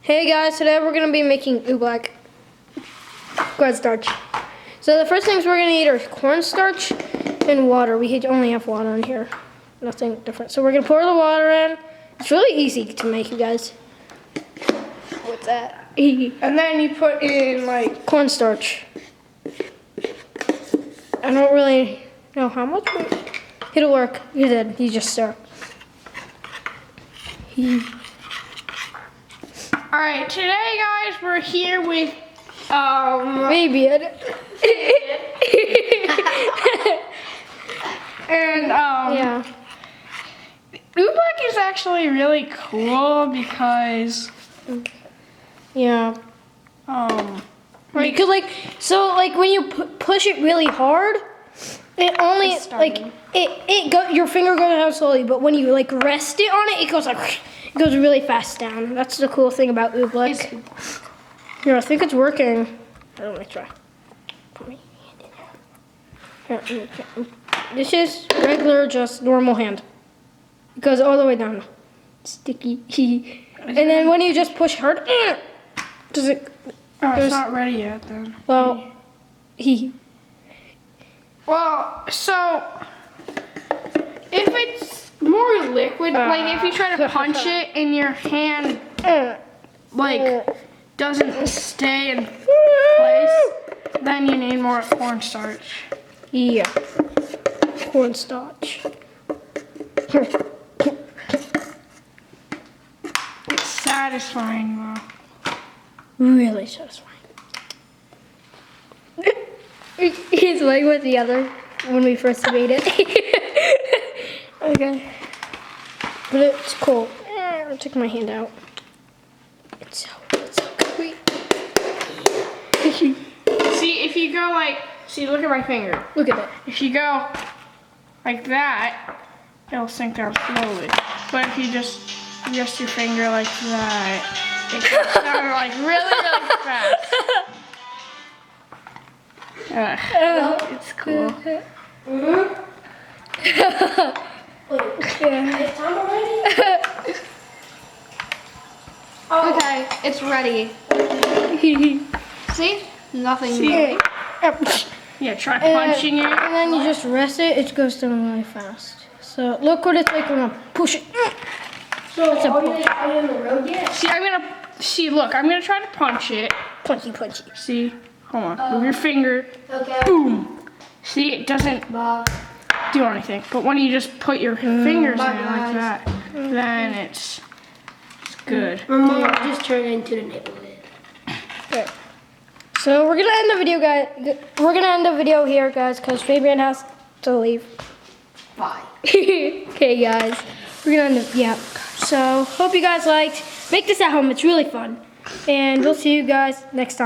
Hey guys, today we're going to be making Oobleck cornstarch. So the first things we're going to need are cornstarch and water. We only have water in here, nothing different. So we're going to pour the water in. It's really easy to make, you guys. What's that? And then you put in like cornstarch. I don't really know how much, but it'll work. You did. You just stir. All right, today guys, we're here with Fabian. and Yeah. Oobleck is actually really cool because Yeah. like, Because when you push it really hard, it only It's starting. your finger goes down slowly, but when you rest it on it, it goes really fast down. That's the cool thing about Oobleck. Here, I think it's working. Let me try. Put my hand in here. Here, this is regular, just normal hand. It goes all the way down. Sticky. And then when you just push hard, does it? it's not ready yet then. Well, Well, so if it's more liquid, like if you try to punch it and your hand doesn't stay in place, then you need more cornstarch. Yeah, cornstarch. It's satisfying though. Really satisfying. He's like with the other when we first made it. Okay. But it's cool. I'll take my hand out. It's so great. See, if you go look at my finger. Look at that. If you go like that, it'll sink down slowly. But if you just adjust your finger like that, it goes down really fast. It's cool. Okay, it's ready. See? Nothing. See? Yeah, try punching it. And then you just rest it, it goes down really fast. So look what it's like when I push it. So are you in the road yet? See, look, I'm gonna try to punch it. Punchy. See? Hold on. Move your finger. Okay. Boom. See, it doesn't do anything. But when you just put your fingers in like that, then it's good. My mom just turned into the neighborhood. Okay. So we're gonna end the video, guys. We're gonna end the video here, guys, because Fabian has to leave. Bye. Okay, guys. We're gonna end the So hope you guys liked. Make this at home. It's really fun. And we'll see you guys next time.